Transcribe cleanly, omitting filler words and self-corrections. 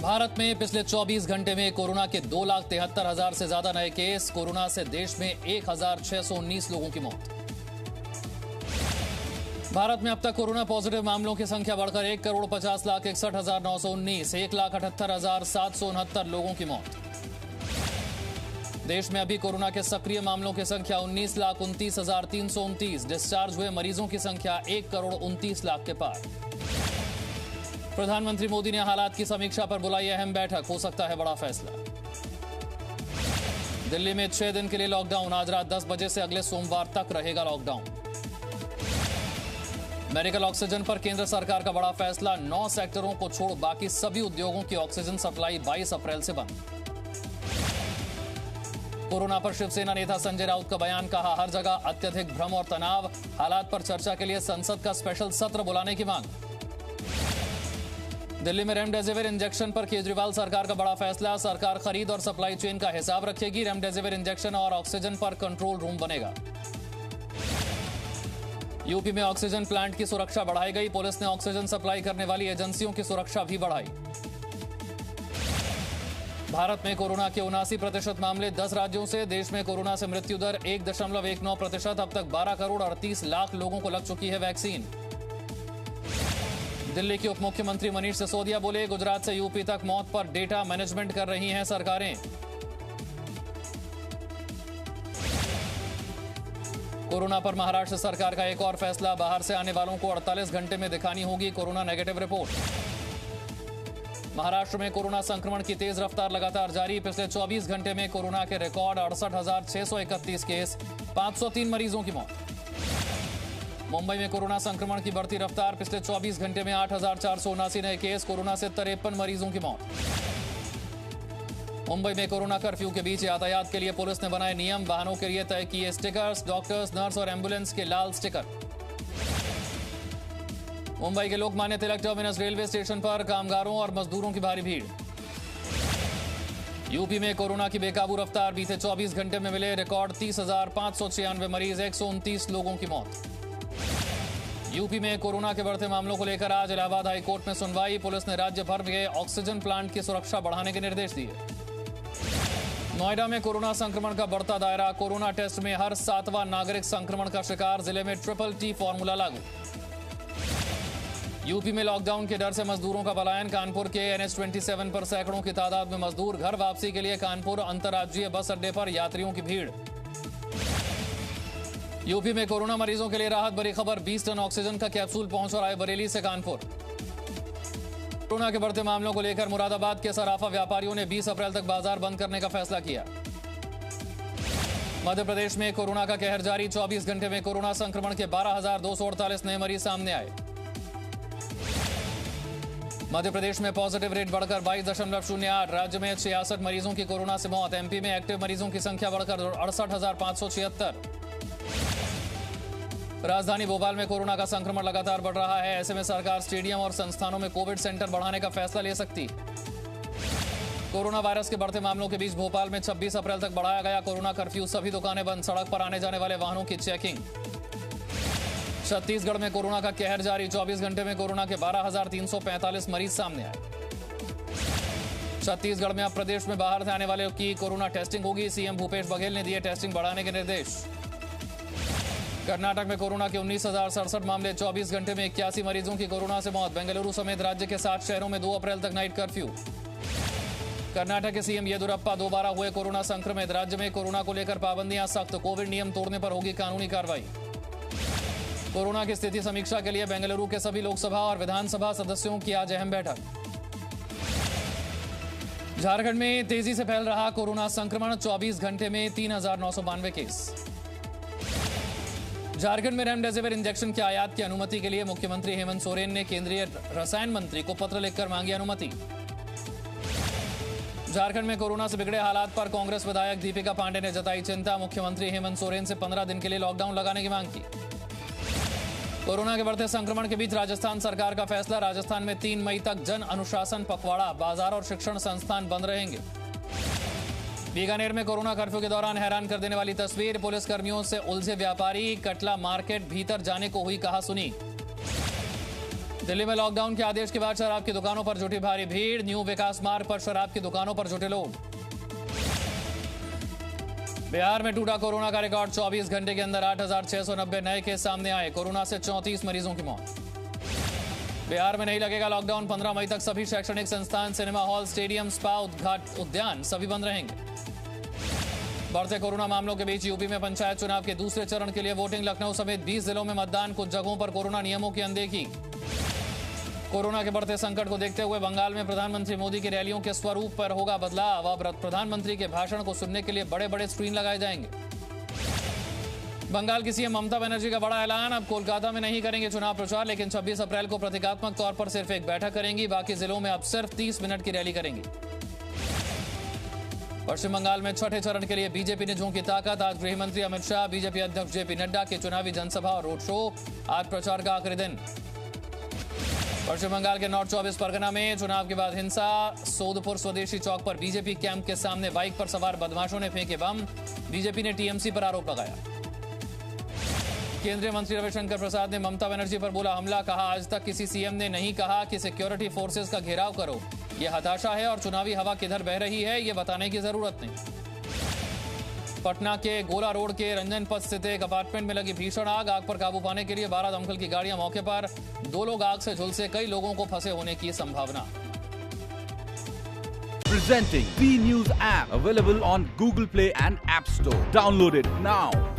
भारत में पिछले 24 घंटे में कोरोना के 2,73,000 से ज्यादा नए केस। कोरोना से देश में 1,619 लोगों की मौत। भारत में अब तक कोरोना पॉजिटिव मामलों की संख्या बढ़कर 1,50,61,919, 1,78,769 लोगों की मौत। देश में अभी कोरोना के सक्रिय मामलों की संख्या 19,29,329। डिस्चार्ज हुए मरीजों की संख्या 1,29,00,000 के पार। प्रधानमंत्री मोदी ने हालात की समीक्षा पर बुलाई अहम बैठक, हो सकता है बड़ा फैसला। दिल्ली में 6 दिन के लिए लॉकडाउन। आज रात 10 बजे से अगले सोमवार तक रहेगा लॉकडाउन। मेडिकल ऑक्सीजन पर केंद्र सरकार का बड़ा फैसला। 9 सेक्टरों को छोड़ बाकी सभी उद्योगों की ऑक्सीजन सप्लाई 22 अप्रैल से बंद। कोरोना पर शिवसेना नेता संजय राउत का बयान, कहा हर जगह अत्यधिक भ्रम और तनाव। हालात पर चर्चा के लिए संसद का स्पेशल सत्र बुलाने की मांग। दिल्ली में रेमडेसिविर इंजेक्शन पर केजरीवाल सरकार का बड़ा फैसला। सरकार खरीद और सप्लाई चेन का हिसाब रखेगी। रेमडेसिविर इंजेक्शन और ऑक्सीजन पर कंट्रोल रूम बनेगा। यूपी में ऑक्सीजन प्लांट की सुरक्षा बढ़ाई गई। पुलिस ने ऑक्सीजन सप्लाई करने वाली एजेंसियों की सुरक्षा भी बढ़ाई। भारत में कोरोना के 79% मामले 10 राज्यों से। देश में कोरोना से मृत्यु दर 1.19%। अब तक 12,38,00,000 लोगों को लग चुकी है वैक्सीन। दिल्ली के उप मुख्यमंत्री मनीष सिसोदिया बोले, गुजरात से यूपी तक मौत पर डेटा मैनेजमेंट कर रही हैं सरकारें। कोरोना पर महाराष्ट्र सरकार का एक और फैसला। बाहर से आने वालों को 48 घंटे में दिखानी होगी कोरोना नेगेटिव रिपोर्ट। महाराष्ट्र में कोरोना संक्रमण की तेज रफ्तार लगातार जारी। पिछले 24 घंटे में कोरोना के रिकॉर्ड 68,631 केस, 503 मरीजों की मौत। मुंबई में कोरोना संक्रमण की बढ़ती रफ्तार। पिछले 24 घंटे में 8,479 नए केस, कोरोना से 53 मरीजों की मौत। मुंबई में कोरोना कर्फ्यू के बीच यातायात के लिए पुलिस ने बनाए नियम। वाहनों के लिए तय किए स्टिकर्स। डॉक्टर्स, नर्स और एम्बुलेंस के लाल स्टिकर। मुंबई के Lokmanya Tilak terminus railway station पर कामगारों और मजदूरों की भारी भीड़। यूपी में कोरोना की बेकाबू रफ्तार। बीते 24 घंटे में मिले रिकॉर्ड 30,596 मरीज, 129 लोगों की मौत। यूपी में कोरोना के बढ़ते मामलों को लेकर आज इलाहाबाद हाईकोर्ट में सुनवाई। पुलिस ने राज्य भर में ऑक्सीजन प्लांट की सुरक्षा बढ़ाने के निर्देश दिए। नोएडा में कोरोना संक्रमण का बढ़ता दायरा। कोरोना टेस्ट में हर 7वां नागरिक संक्रमण का शिकार। जिले में TTT फॉर्मूला लागू। यूपी में लॉकडाउन के डर से मजदूरों का पलायन। कानपुर के NH-27 पर सैकड़ों की तादाद में मजदूर। घर वापसी के लिए कानपुर अंतर्राज्यीय बस अड्डे पर यात्रियों की भीड़। यूपी में कोरोना मरीजों के लिए राहत भरी खबर। 20 टन ऑक्सीजन का कैप्सूल पहुंच रहा है बरेली से कानपुर। कोरोना के बढ़ते मामलों को लेकर मुरादाबाद के सराफा व्यापारियों ने 20 अप्रैल तक बाजार बंद करने का फैसला किया। मध्य प्रदेश में कोरोना का कहर जारी। 24 घंटे में कोरोना संक्रमण के 12,248 नए मरीज सामने आए। मध्य प्रदेश में पॉजिटिव रेट बढ़कर 22.08। राज्य में 66 मरीजों की कोरोना से मौत। एमपी में एक्टिव मरीजों की संख्या बढ़कर 68,576। राजधानी भोपाल में कोरोना का संक्रमण लगातार बढ़ रहा है। ऐसे में सरकार स्टेडियम और संस्थानों में कोविड सेंटर बढ़ाने का फैसला ले सकती। कोरोना वायरस के बढ़ते मामलों के बीच भोपाल में 26 अप्रैल तक बढ़ाया गया कोरोना कर्फ्यू। सभी दुकानें बंद। सड़क पर आने जाने वाले वाहनों की चेकिंग। छत्तीसगढ़ में कोरोना का कहर जारी। 24 घंटे में कोरोना के 12,345 मरीज सामने आए। छत्तीसगढ़ में अब प्रदेश में बाहर से आने वाले की कोरोना टेस्टिंग होगी। सीएम भूपेश बघेल ने दिए टेस्टिंग बढ़ाने के निर्देश। कर्नाटक में कोरोना के 19,067 मामले। 24 घंटे में 81 मरीजों की कोरोना से मौत। बेंगलुरु समेत राज्य के 7 शहरों में 2 अप्रैल तक नाइट कर्फ्यू। कर्नाटक के सीएम येदुरप्पा दोबारा हुए कोरोना संक्रमित। राज्य में कोरोना को लेकर पाबंदियां सख्त। कोविड नियम तोड़ने पर होगी कानूनी कार्रवाई। कोरोना की स्थिति समीक्षा के लिए बेंगलुरु के सभी लोकसभा और विधानसभा सदस्यों की आज अहम बैठक। झारखंड में तेजी से फैल रहा कोरोना संक्रमण। 24 घंटे में 3,992 केस। झारखंड में रेमडेसिविर इंजेक्शन के आयात की अनुमति के लिए मुख्यमंत्री हेमंत सोरेन ने केंद्रीय रसायन मंत्री को पत्र लिखकर मांगी अनुमति। झारखंड में कोरोना से बिगड़े हालात पर कांग्रेस विधायक दीपिका पांडे ने जताई चिंता। मुख्यमंत्री हेमंत सोरेन से 15 दिन के लिए लॉकडाउन लगाने की मांग की। कोरोना के बढ़ते संक्रमण के बीच राजस्थान सरकार का फैसला। राजस्थान में 3 मई तक जन अनुशासन पखवाड़ा। बाजार और शिक्षण संस्थान बंद रहेंगे। बीकानेर में कोरोना कर्फ्यू के दौरान हैरान कर देने वाली तस्वीर। पुलिस कर्मियों से उलझे व्यापारी। कटला मार्केट भीतर जाने को हुई कहासुनी। दिल्ली में लॉकडाउन के आदेश के बाद शराब की दुकानों पर जुटी भारी भीड़। न्यू विकास मार्ग पर शराब की दुकानों पर जुटे लोग। बिहार में टूटा कोरोना का रिकॉर्ड। 24 घंटे के अंदर 8,690 नए केस सामने आए। कोरोना से 34 मरीजों की मौत। बिहार में नहीं लगेगा लॉकडाउन। 15 मई तक सभी शैक्षणिक संस्थान, सिनेमा हॉल, स्टेडियम, स्पा, उद्यान सभी बंद रहेंगे। बढ़ते कोरोना मामलों के बीच यूपी में पंचायत चुनाव के दूसरे चरण के लिए वोटिंग। लखनऊ समेत 20 जिलों में मतदान। कुछ जगहों पर कोरोना नियमों की अनदेखी। कोरोना के बढ़ते संकट को देखते हुए बंगाल में प्रधानमंत्री मोदी की रैलियों के स्वरूप पर होगा बदलाव। अब प्रधानमंत्री के भाषण को सुनने के लिए बड़े बड़े स्क्रीन लगाए जाएंगे। बंगाल की सीएम ममता बनर्जी का बड़ा ऐलान। अब कोलकाता में नहीं करेंगे चुनाव प्रचार, लेकिन 26 अप्रैल को प्रतीकात्मक तौर पर सिर्फ एक बैठक करेंगी। बाकी जिलों में अब सिर्फ 30 मिनट की रैली करेंगी। पश्चिम बंगाल में छठे चरण के लिए बीजेपी ने झोंकी ताकत। आज गृह मंत्री अमित शाह, बीजेपी अध्यक्ष जेपी नड्डा के चुनावी जनसभा और रोड शो। आज प्रचार का आखिरी दिन। पश्चिम बंगाल के नॉर्थ 24 परगना में चुनाव के बाद हिंसा। सोदपुर स्वदेशी चौक पर बीजेपी कैंप के सामने बाइक पर सवार बदमाशों ने फेंके बम। बीजेपी ने टीएमसी पर आरोप लगाया। केंद्रीय मंत्री रविशंकर प्रसाद ने ममता बनर्जी पर बोला हमला। कहा आज तक किसी सीएम ने नहीं कहा कि सिक्योरिटी फोर्सेस का घेराव करो। यह हताशा है और चुनावी हवा किधर बह रही है ये बताने की जरूरत नहीं। पटना के गोला रोड के रंजन पथ स्थित एक अपार्टमेंट में लगी भीषण आग। आग पर काबू पाने के लिए 12 दमकल की गाड़ियां मौके पर। 2 लोग आग से झुलसे, कई लोगों को फंसे होने की संभावना। Presenting B News app available on Google Play and App Store. Download it now.